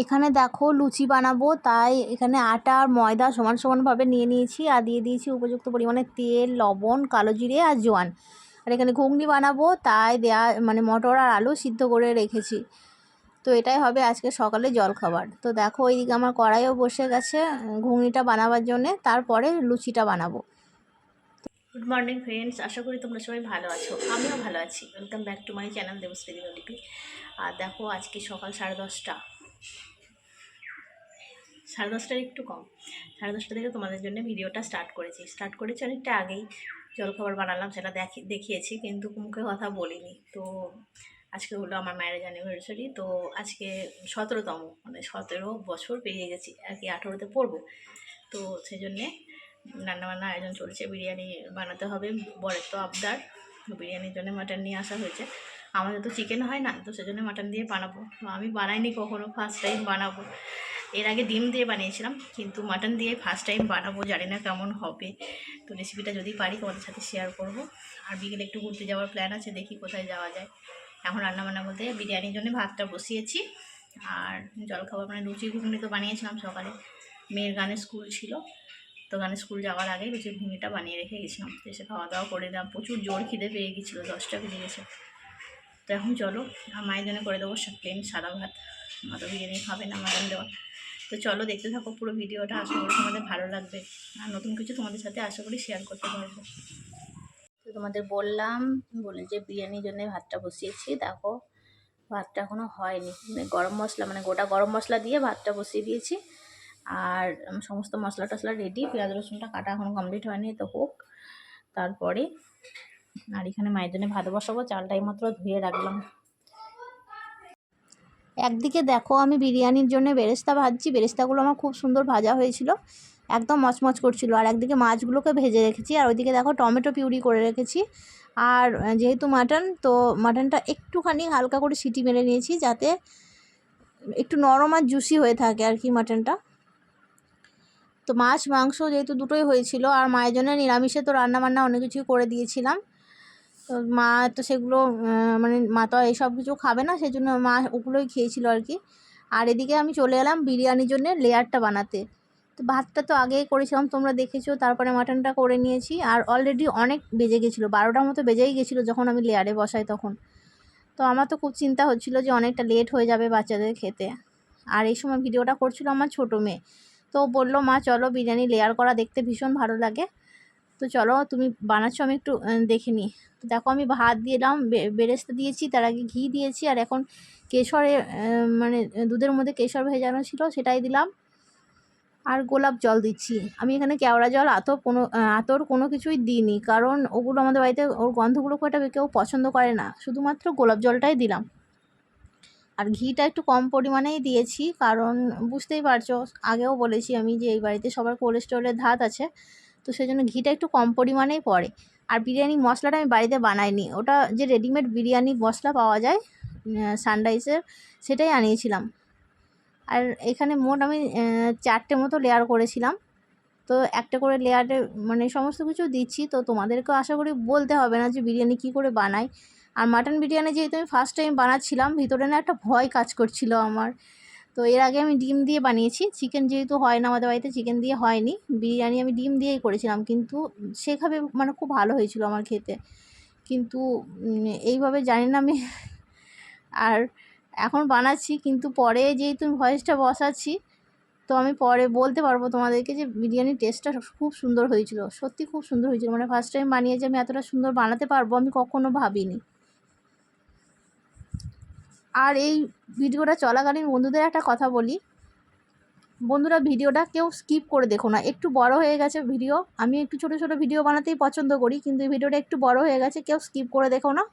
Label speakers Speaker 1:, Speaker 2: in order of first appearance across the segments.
Speaker 1: এখানে দেখো লুচি বানাবো, তাই এখানে আটা আর ময়দা সমান সমানভাবে নিয়ে নিয়েছি আর দিয়ে দিয়েছি উপযুক্ত পরিমাণে তেল, লবণ, কালো জিরে আর জোয়ান। আর এখানে ঘুগনি বানাবো, তাই দেয়া মটর আর আলু সিদ্ধ করে রেখেছি। তো এটাই হবে আজকে সকালে জলখাবার। তো দেখো ওইদিকে আমার কড়াইও বসে গেছে ঘুগনিটা বানাবার জন্যে, তারপরে লুচিটা বানাবো। গুড মর্নিং ফ্রেন্ডস, আশা করি তোমরা সবাই ভালো আছো, আমিও ভালো আছি। Welcome back to my channel Debashree Dinlipi. আর দেখো আজকে সকাল 10:30, 10:30 একটু কম, 10:30 থেকে তোমাদের জন্য ভিডিওটা স্টার্ট করেছি অনেকটা আগেই। জলখাবার বানালাম সেটা দেখিয়েছি, কিন্তু মুখে কথা বলিনি। তো আজকে হলো আমার ম্যারেজ অ্যানিভার্সারি। তো আজকে 17তম, 17 বছর পেরিয়ে গেছি আর কি, 18তে পড়বো। তো সেই জন্যে রান্নাবান্না আয়োজন চলছে। বিরিয়ানি বানাতে হবে, বরের তো আবদার। বিরিয়ানির জন্য মাটন নিয়ে আসা হয়েছে। আমাদের তো চিকেন হয় না, তো সেজন্য মাটন দিয়ে বানাবো। তো আমি বানাইনি কখনো, ফার্স্ট টাইম বানাবো। এর আগে ডিম দিয়ে বানিয়েছিলাম, কিন্তু মাটন দিয়ে ফার্স্ট টাইম বানাবো, জানি না কেমন হবে। তো রেসিপিটা যদি পারি তোমাদের সাথে শেয়ার করব। আর বিকেলে একটু ঘুরতে যাওয়ার প্ল্যান আছে, দেখি কোথায় যাওয়া যায়। এখন রান্নাবান্না বলতে বিরিয়ানির জন্য ভাতটা বসিয়েছি। আর জলখাবার লুচি ঘুগনি তো বানিয়েছিলাম সকালে, মেয়ের গানের স্কুল ছিল। তো গানের স্কুল যাওয়ার আগে লুচি ঘুগনিটা বানিয়ে রেখে গেছিলাম। তো এসে খাওয়া দাওয়া করে দিলাম, প্রচুর জোর খিদে পেয়ে গেছিলো, 10টা বেজে গেছে। তো এখন চলো মায়ের জন্য করে দেবো প্লেন সাদা ভাত। মা তো বিরিয়ানি খাবে না, মাটন দেওয়া। তো চলো দেখতে থাকো পুরো ভিডিওটা, আশা করি তোমাদের ভালো লাগবে। আর নতুন কিছু তোমাদের সাথে আশা করি শেয়ার করতে পারবো। তো তোমাদের বলে যে বিরিয়ানির জন্য ভাতটা বসিয়েছি। দেখো ভাতটা এখনও হয়নি, গরম মশলা গোটা গরম মশলা দিয়ে ভাতটা বসিয়ে দিয়েছি। আর সমস্ত মশলা টশলা রেডি, পেঁয়াজ রসুনটা কাটা এখনও কমপ্লিট হয়নি, তো হোক তারপরে। আর এখানে মায়ের জন্য ভাত বসাবো, চালটাই মাত্র ধুয়ে রাখলাম। একদিকে দেখো আমি বিরিয়ানির জন্য বেরেস্তা ভাজছি, বেরেস্তাগুলো আমার খুব সুন্দর ভাজা হয়েছিল, একদম মচমচ করছিল। আর একদিকে মাছগুলোকে ভেজে রেখেছি, আর ওইদিকে দেখো টমেটো পিউরি করে রেখেছি। আর যেহেতু মাটন, তো মাটনটা একটুখানি হালকা করে সিটি মেরে নিয়েছি, যাতে একটু নরম আর জুসি হয়ে থাকে আর কি মাটনটা। তো মাছ মাংস যেহেতু দুটোই হয়েছিল, আর মায়ের জন্য নিরামিষে তো রান্নাবান্না অনেক কিছুই করে দিয়েছিলাম। তো মা তো সেগুলো মা তো এইসব কিছু খাবে না, সেই জন্য মা ওগুলোই খেয়েছিল আর কি। আর এদিকে আমি চলে এলাম বিরিয়ানির জন্য লেয়ারটা বানাতে। তো ভাতটা তো আগেই করেছিলাম, তোমরা দেখেছো। তারপরে মাটনটা করে নিয়েছি, আর অলরেডি অনেক বেজে গেছিলো, 12টার মতো বেজেই গেছিলো যখন আমি লেয়ারে বসাই তখন। তো আমার তো খুব চিন্তা হচ্ছিলো যে অনেকটা লেট হয়ে যাবে বাচ্চাদের খেতে। আর এই সময় ভিডিওটা করছিল আমার ছোটো মেয়ে। তো বললো, মা চলো বিরিয়ানি লেয়ার করা দেখতে ভীষণ ভালো লাগে, তো চলো তুমি বানাচ্ছ, আমি একটু দেখে নিই। তো দেখো আমি ভাত দিলাম, বেরেস্তা দিয়েছি, তার আগে ঘি দিয়েছি, আর এখন কেশরে দুধের মধ্যে কেশর ভেজানো ছিল সেটাই দিলাম। আর গোলাপ জল দিচ্ছি আমি এখানে, কেওড়া জল আতর কোনো কিছুই দিইনি, কারণ ওগুলো আমাদের বাড়িতে ওর গন্ধগুলো খুব একটা কেউ পছন্দ করে না, শুধুমাত্র গোলাপ জলটাই দিলাম। আর ঘিটা একটু কম পরিমাণেই দিয়েছি, কারণ বুঝতেই পারছো, আগেও বলেছি আমি যে এই বাড়িতে সবার কোলেস্টেরলের ধাত আছে, তো সেই জন্য ঘিটা একটু কম পরিমাণেই পড়ে। আর বিরিয়ানি মশলাটা আমি বাড়িতে বানাইনি, ওটা যে রেডিমেড বিরিয়ানি মশলা পাওয়া যায় সানরাইজের, সেটাই আনিয়েছিলাম। আর এখানে মোট আমি 4টে মতো লেয়ার করেছিলাম। তো একটা করে লেয়ারে সমস্ত কিছু দিচ্ছি। তো তোমাদেরকেও আশা করি বলতে হবে না যে বিরিয়ানি কী করে বানাই। আর মাটন বিরিয়ানি যেহেতু আমি ফার্স্ট টাইম বানাচ্ছিলাম, ভিতরে না একটা ভয় কাজ করছিল আমার। তো এর আগে আমি ডিম দিয়ে বানিয়েছি, চিকেন যেহেতু হয় না আমাদের বাড়িতে, চিকেন দিয়ে হয়নি, বিরিয়ানি আমি ডিম দিয়েই করেছিলাম, কিন্তু সেভাবে খুব ভালো হয়েছিল আমার খেতে। কিন্তু এইভাবে জানি না আমি আর এখন বানাচ্ছি, কিন্তু পরে যেহেতু ভয়েসটা বসাচ্ছি, তো আমি পরে বলতে পারবো তোমাদেরকে যে বিরিয়ানির টেস্টটা খুব সুন্দর হয়েছিল, সত্যি খুব সুন্দর হয়েছিল। ফার্স্ট টাইম বানিয়েছি, আমি এতটা সুন্দর বানাতে পারবো আমি কখনো ভাবিনি। আর এই ভিডিওটা চলাকালীন বন্ধুদের একটা কথা বলি, বন্ধুরা ভিডিওটা কেউ স্কিপ করে দেখো না। একটু বড় হয়ে গেছে ভিডিও, আমি একটু ছোট ছোট ভিডিও বানাতেই পছন্দ করি, কিন্তু এই ভিডিওটা একটু বড় হয়ে গেছে, কেউ স্কিপ করে দেখো না।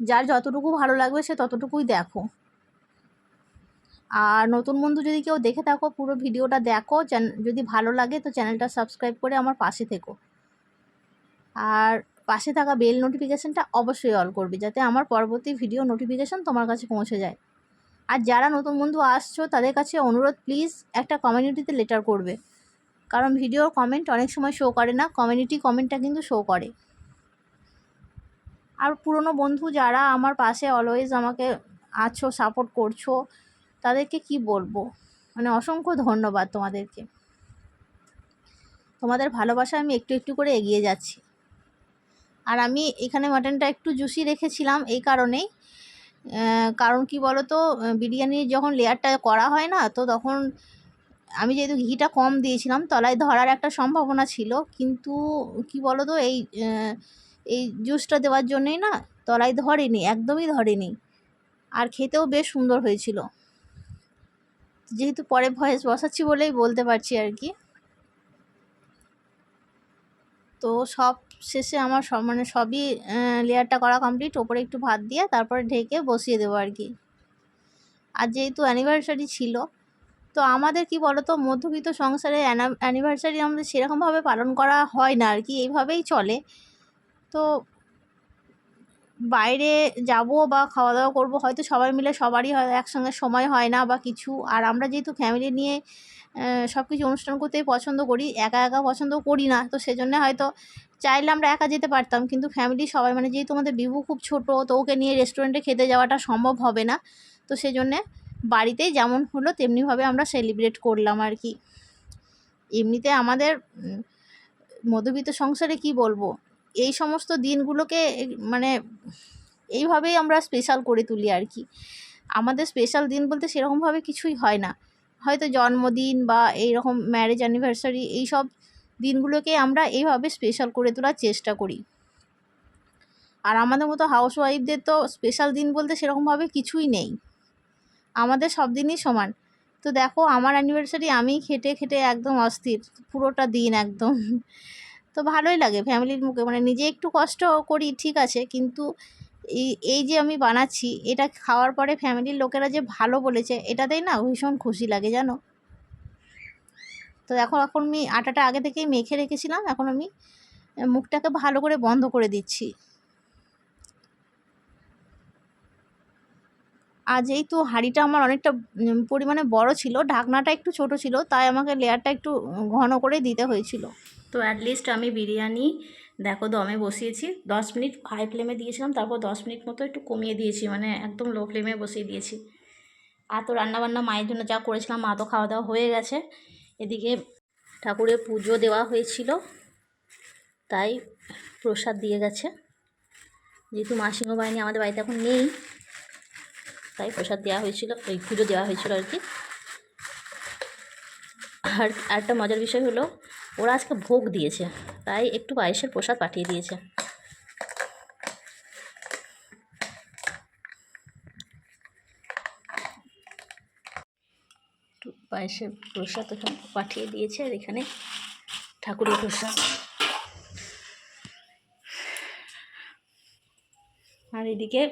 Speaker 1: যার যতটুকু ভালো লাগবে সে ততটুকুই দেখো। আর নতুন বন্ধু যদি কেউ দেখে থাকো, পুরো ভিডিওটা দেখো, যদি ভালো লাগে তো চ্যানেলটা সাবস্ক্রাইব করে আমার পাশে থেকো। আর পাশে থাকা বেল নোটিফিকেশানটা অবশ্যই অল করবে, যাতে আমার পরবর্তী ভিডিও নোটিফিকেশান তোমার কাছে পৌঁছে যায়। আর যারা নতুন বন্ধু আসছো তাদের কাছে অনুরোধ, প্লিজ একটা কমিউনিটিতে লেটার করবে, কারণ ভিডিওর কমেন্ট অনেক সময় শো করে না, কমিউনিটি কমেন্টটা কিন্তু শো করে। আর পুরনো বন্ধু যারা আমার পাশে অলওয়েজ আমাকে আছো, সাপোর্ট করছো, তাদেরকে কি বলবো, মানে অসংখ্য ধন্যবাদ তোমাদেরকে। তোমাদের ভালোবাসায় আমি একটু একটু করে এগিয়ে যাচ্ছি। আর আমি এখানে মাটনটা একটু জুসি রেখেছিলাম এই কারণেই, কারণ কি বলো তো, বিরিয়ানির যখন লেয়ারটা করা হয় না, তো তখন আমি যেহেতু ঘিটা কম দিয়েছিলাম তলায় ধরার একটা সম্ভাবনা ছিল, কিন্তু কি বলো তো এই জুসটা দেওয়ার জন্যই না তলায় ধরেনি, একদমই ধরেনি। আর খেতেও বেশ সুন্দর হয়েছিল, যেহেতু পরে ভয়েস বসাচ্ছি বলেই বলতে পারছি আর কি। তো সব শেষে আমার সব মানে সবই লেয়ারটা করা কমপ্লিট, ওপরে একটু ভাত দিয়ে তারপরে ঢেকে বসিয়ে দেবো আর কি। আর যেহেতু অ্যানিভার্সারি ছিল, তো আমাদের কি বলো তো, মধ্যবিত্ত সংসারে অ্যানিভার্সারি আমাদের সেরকমভাবে পালন করা হয় না আর কি, এইভাবেই চলে। তো বাইরে যাব বা খাওয়া দাওয়া করবো, হয়তো সবাই মিলে সবারই হয় একসঙ্গে সময় হয় না বা কিছু। আর আমরা যেহেতু ফ্যামিলি নিয়ে সব কিছু অনুষ্ঠান করতেই পছন্দ করি, একা একা পছন্দ করি না, তো সেজন্য হয়তো চাইলে আমরা একা যেতে পারতাম, কিন্তু ফ্যামিলি সবাই মানে যেহেতু আমাদের বিভু খুব ছোট, তো ওকে নিয়ে রেস্টুরেন্টে খেতে যাওয়াটা সম্ভব হবে না, তো সেজন্যে বাড়িতেই যেমন হলো তেমনিভাবে আমরা সেলিব্রেট করলাম আর কি। এমনিতে আমাদের মধ্যবিত্ত সংসারে কি বলবো, এই সমস্ত দিনগুলোকে মানে এইভাবেই আমরা স্পেশাল করে তুলি আর কি। আমাদের স্পেশাল দিন বলতে সেরকমভাবে কিছুই হয় না, হয়তো জন্মদিন বা এইরকম ম্যারেজ অ্যানিভার্সারি, এইসব দিনগুলোকে আমরা এইভাবে স্পেশাল করে তোলার চেষ্টা করি। আর আমাদের মতো হাউসওয়াইফদের তো স্পেশাল দিন বলতে সেরকমভাবে কিছুই নেই, আমাদের সব দিনই সমান। তো দেখো আমার অ্যানিভার্সারি আমি খেটে খেটে একদম অস্থির পুরোটা দিন একদম। তো ভালোই লাগে ফ্যামিলির মুখে, মানে নিজে একটু কষ্ট করি ঠিক আছে, কিন্তু এই যে আমি বানাচ্ছি এটা খাওয়ার পরে ফ্যামিলির লোকেরা যে ভালো বলেছে, এটাতেই না ভীষণ খুশি লাগে জানো। তো এখন আমি আটাটা আগে থেকেই মেখে রেখেছিলাম, এখন আমি মুখটাকে ভালো করে বন্ধ করে দিচ্ছি। আর যেহেতু হাঁড়িটা আমার অনেকটা পরিমাণে বড় ছিল, ঢাকনাটা একটু ছোট ছিল, তাই আমাকে লেয়ারটা একটু ঘন করে দিতে হয়েছিল। তো অ্যাটলিস্ট আমি বিরিয়ানি দেখো দমে বসিয়েছি 10 মিনিট, হাই ফ্লেমে দিয়েছিলাম, তারপর 10 মিনিট মতো একটু কমিয়ে দিয়েছি, মানে একদম লো ফ্লেমে বসিয়ে দিয়েছি। আর তো রান্নাবান্না মায়ের জন্য যা করেছিলাম, মা তো খাওয়া দাওয়া হয়ে গেছে। এদিকে ঠাকুরের পুজো দেওয়া হয়েছিল, তাই প্রসাদ দিয়ে গেছে। যেহেতু মাসিমা বাহিনী আমাদের বাড়িতে এখন নেই, তাই প্রসাদ দেওয়া হয়েছিল, ওই পুজো দেওয়া হয়েছিল আর কি। আর একটা মজার বিষয় হলো, ওরা আজকে ভোগ দিয়েছে, তাই একটু পায়েসের প্রসাদ পাঠিয়ে দিয়েছে। একটু পায়েসের প্রসাদ এখানে পাঠিয়ে দিয়েছে, আর এখানে ঠাকুরের প্রসাদ। আর এদিকে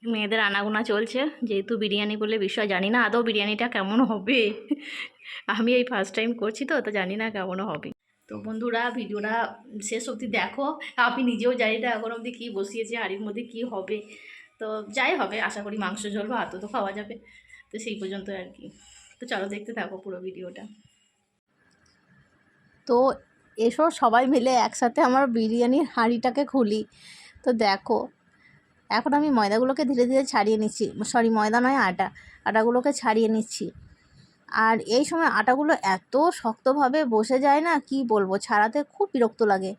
Speaker 1: মেয়েদের আনাগোনা চলছে, যেহেতু বিরিয়ানি বলে বিষয়, জানি না আদৌ বিরিয়ানিটা কেমন হবে। আমি এই ফার্স্ট টাইম করছি, তো জানি না কেমন হবে। তো বন্ধুরা ভিডিওটা শেষ অবধি দেখো, আমি নিজেও জানি না এখন অবধি কী বসিয়েছি, হাঁড়ির মধ্যে কী হবে। তো যাই হবে, আশা করি মাংস ঝোল ভাত তো খাওয়া যাবে, তো সেই পর্যন্ত আর কি। তো চলো দেখতে থাকো পুরো ভিডিওটা। তো এসো সবাই মিলে একসাথে আমার বিরিয়ানির হাঁড়িটাকে খুলি। তো দেখো এখন আমি ময়দাগুলোকে ধীরে ধীরে ছাড়িয়ে নিচ্ছি, সরি ময়দা নয় আটাগুলোকে ছাড়িয়ে নিচ্ছি। আর এই সময় আটাগুলো এত শক্তভাবে বসে যায় না, কি বলবো, ছাড়াতে খুব বিরক্ত লাগে।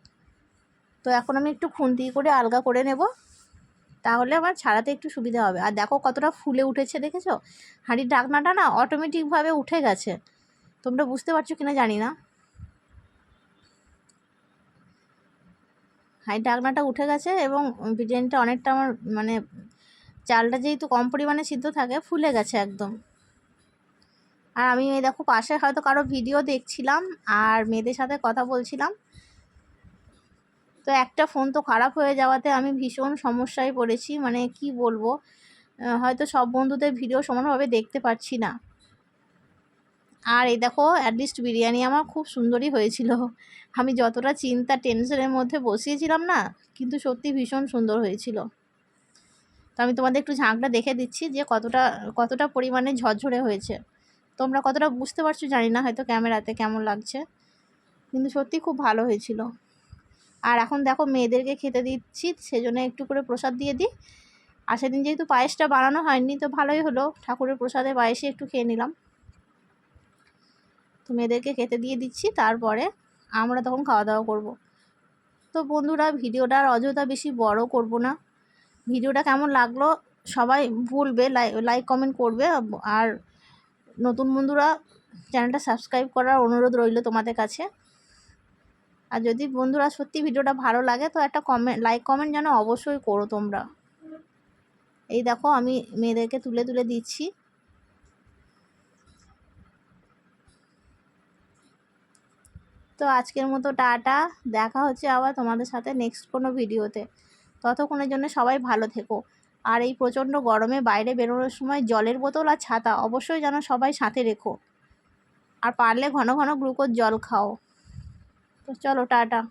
Speaker 1: তো এখন আমি একটু খুন্তি করে আলগা করে নেব, তাহলে আমার ছাড়াতে একটু সুবিধা হবে। আর দেখো কতটা ফুলে উঠেছে, দেখেছো হাঁড়ির ঢাকনাটা না অটোমেটিকভাবে উঠে গেছে, তোমরা বুঝতে পারছো কিনা জানি না। হাঁড়ির ঢাকনাটা উঠে গেছে এবং বিরিয়ানিটা অনেকটা আমার মানে চালটা যেহেতু কম পরিমাণে সিদ্ধ থাকে, ফুলে গেছে একদম। আর আমি এই দেখো পাশে হয়তো কারো ভিডিও দেখছিলাম আর মেয়েদের সাথে কথা বলছিলাম, তো একটা ফোন তো খারাপ হয়ে যাওয়াতে আমি ভীষণ সমস্যায় পড়েছি, মানে কি বলবো, হয়তো সব বন্ধুদের ভিডিও সমানভাবে দেখতে পাচ্ছি না। আর এই দেখো অ্যাটলিস্ট বিরিয়ানি আমার খুব সুন্দরই হয়েছিল, আমি যতটা চিন্তা টেনশনের মধ্যে বসিয়েছিলাম না, কিন্তু সত্যি ভীষণ সুন্দর হয়েছিল। তো আমি তোমাদের একটু ঝাঁকটা দেখে দিচ্ছি যে কতটা পরিমাণে ঝরঝরে হয়েছে, তোমরা কতটা বুঝতে পারছো জানি না, হয়তো ক্যামেরাতে কেমন লাগছে, কিন্তু সত্যি খুব ভালো হয়েছিল। আর এখন দেখো মেয়েদেরকে খেতে দিচ্ছি, সেজন্য একটু করে প্রসাদ দিয়ে দিই, আর সেদিন যেহেতু পায়েসটা বানানো হয়নি তো ভালোই হলো, ঠাকুরের প্রসাদে পায়েসে একটু খেয়ে নিলাম। তো মেয়েদেরকে খেতে দিয়ে দিচ্ছি, তারপরে আমরা তখন খাওয়া দাওয়া করব। তো বন্ধুরা ভিডিওটা আর অযথা বেশি বড় করব না। ভিডিওটা কেমন লাগলো সবাই বলবে, লাইক কমেন্ট করবে। আর নতুন বন্ধুরা চ্যানেলটা সাবস্ক্রাইব করার অনুরোধ রইল তোমাদের কাছে। আর যদি বন্ধুরা সত্যি ভিডিওটা ভালো লাগে তো একটা লাইক কমেন্ট যেন অবশ্যই করো তোমরা। এই দেখো আমি মেয়েদেরকে তুলে তুলে দিচ্ছি। তো আজকের মতো টাটা, দেখা হচ্ছে আবার তোমাদের সাথে নেক্সট কোনো ভিডিওতে। ততক্ষণের জন্য সবাই ভালো থেকো। আর এই প্রচণ্ড গরমে বাইরে বেরোনোর সময় জলের বোতল আর ছাতা অবশ্যই যেন সবাই সাথে রেখো। আর পারলে ঘন ঘন গ্লুকোজ জল খাও। তো চলো টাটা।